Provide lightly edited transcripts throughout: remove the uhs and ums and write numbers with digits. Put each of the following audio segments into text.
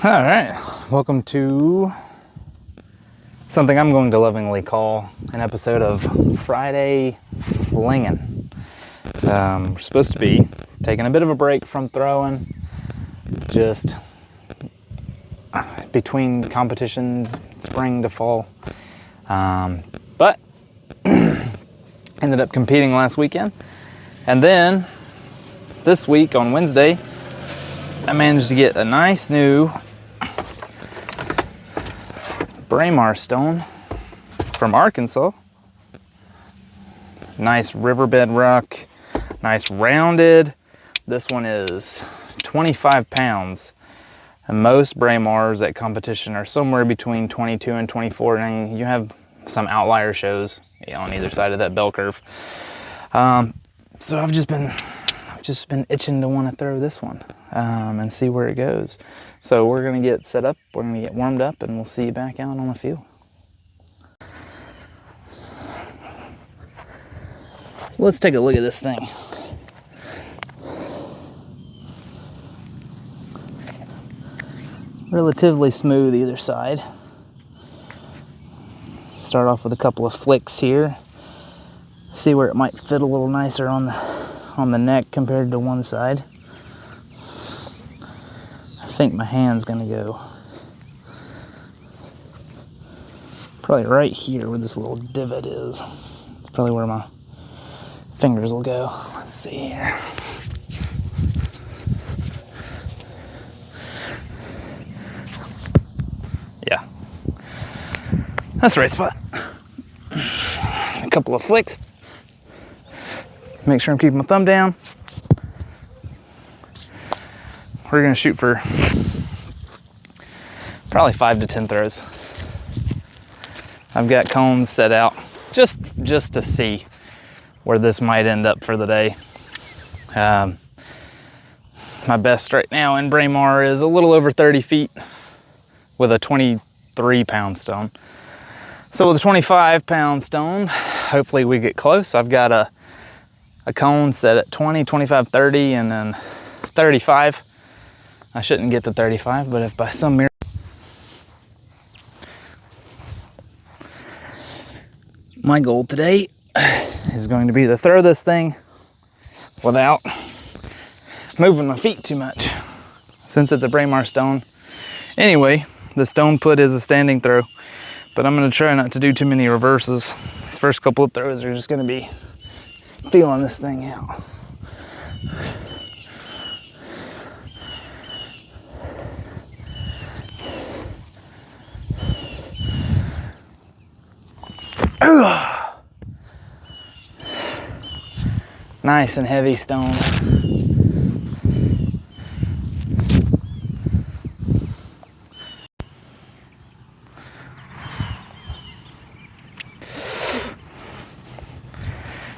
All right, welcome to something I'm going to lovingly call an episode of Friday Flingin. We're supposed to be taking a bit of a break from throwing, just between competition, spring to fall. But ended up competing last weekend, and then this week on Wednesday, I managed to get a nice new Braemar stone from Arkansas. Nice riverbed rock, nice rounded. This one is 25 pounds. And most Braemars at competition are somewhere between 22 and 24. And you have some outlier shows on either side of that bell curve. So I've just been itching to want to throw this one and see where it goes. So we're gonna get set up, we're gonna get warmed up, and we'll see you back out on the field. Let's take a look at this thing. Relatively smooth either side. Start off with a couple of flicks here. See where it might fit a little nicer on the neck compared to one side. I think my hand's gonna go probably right here where this little divot is. It's probably where my fingers will go. Let's see here. Yeah, that's the right spot. A couple of flicks. Make sure I'm keeping my thumb down. We're gonna shoot for probably 5 to 10 throws. I've got cones set out just to see where this might end up for the day. My best right now in Braemar is a little over 30 feet with a 23-pound stone. So with a 25-pound stone, hopefully we get close. I've got a cone set at 20, 25, 30, and then 35. I shouldn't get to 35, but if by some miracle, my goal today is going to be to throw this thing without moving my feet too much, since it's a Braemar stone. Anyway, the stone put is a standing throw, but I'm going to try not to do too many reverses. These first couple of throws are just going to be feeling this thing out. Nice and heavy stone.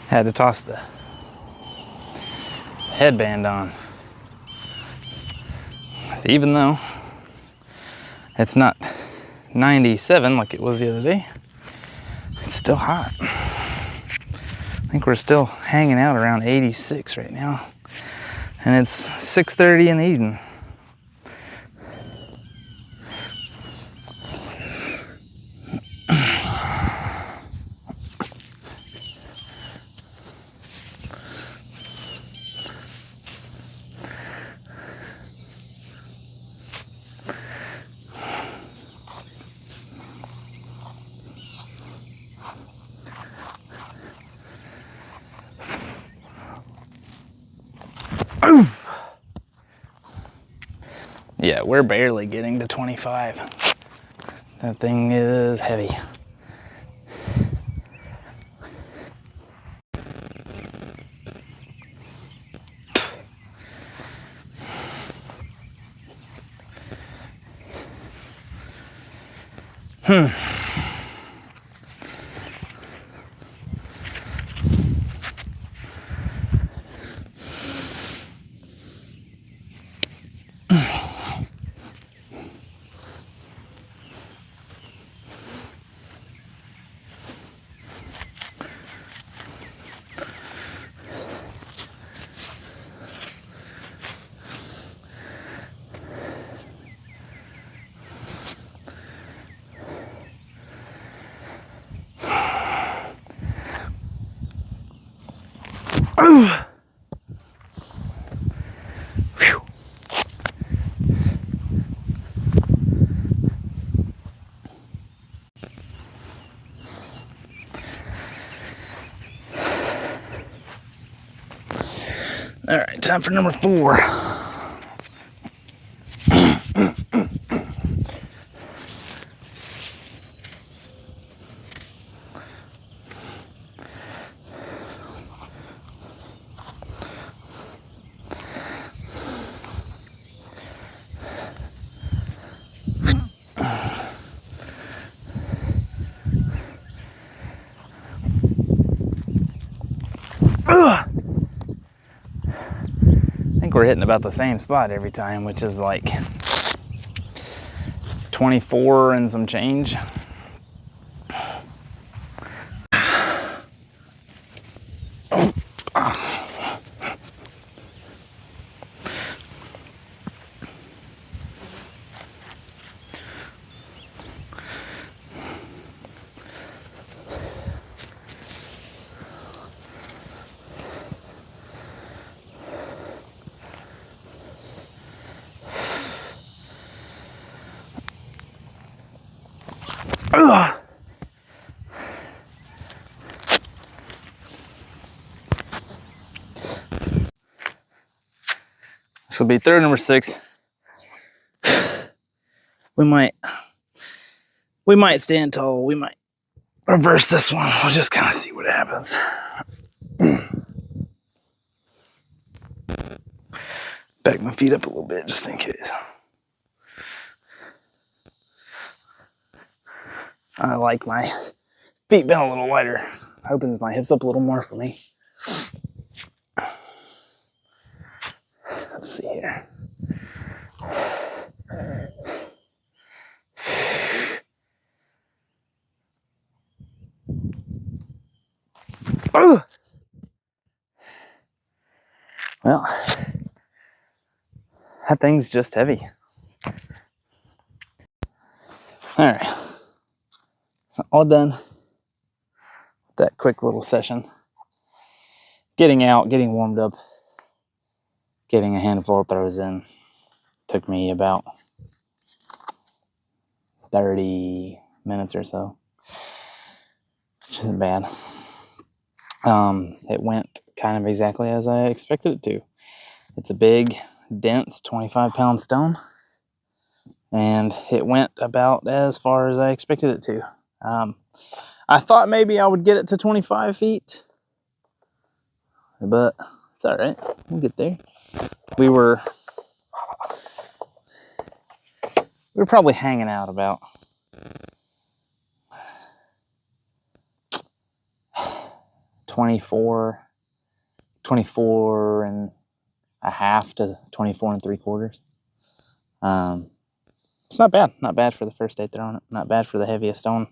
Had to toss the headband on. So even though it's not 97 like it was the other day, it's still hot. I think we're still hanging out around 86 right now, and it's 6:30 in the evening. Yeah, we're barely getting to 25. That thing is heavy. Whew. All right, time for number 4. I think we're hitting about the same spot every time, which is like 24 and some change. This will be third number 6. We might stand tall. We might reverse this one. We'll just kind of see what happens. Back my feet up a little bit just in case. I like my feet bent a little wider. Opens my hips up a little more for me. Let's see here. Oh! Well, that thing's just heavy. All right, so all done with that quick little session. Getting out, getting warmed up, getting a handful of throws in. Took me about 30 minutes or so, which isn't bad. It went kind of exactly as I expected it to. It's a big, dense 25-pound stone, and it went about as far as I expected it to. I thought maybe I would get it to 25 feet, but it's all right. We'll get there. We were probably hanging out about 24 and a half to 24 and 3/4. It's not bad for the first day throwing it. Not bad for the heaviest stone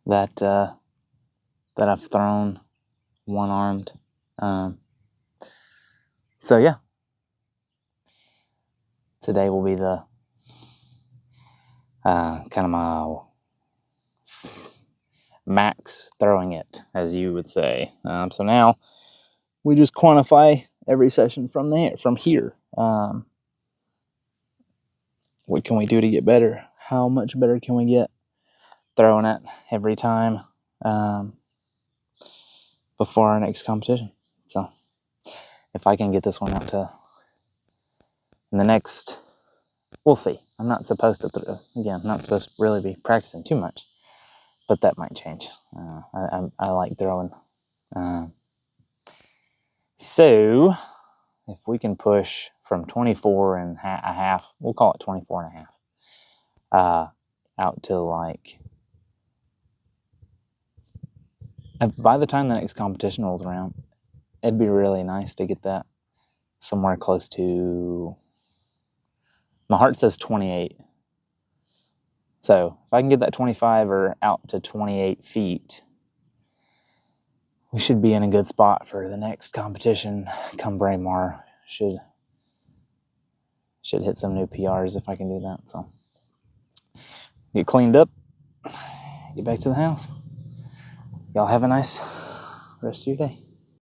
that I've thrown one-armed. So yeah, today will be the kind of my max throwing it, as you would say. So now we just quantify every session from here. What can we do to get better? How much better can we get throwing it every time before our next competition? So if I can get this one out to in the next, we'll see. I'm not supposed to not supposed to really be practicing too much, but that might change. I like throwing. So if we can push from 24 and a half, we'll call it 24 and a half, out to like, by the time the next competition rolls around, it'd be really nice to get that somewhere close to, my heart says 28. So if I can get that 25 or out to 28 feet, we should be in a good spot for the next competition come Braemar. Should hit some new PRs if I can do that. So get cleaned up, get back to the house. Y'all have a nice rest of your day.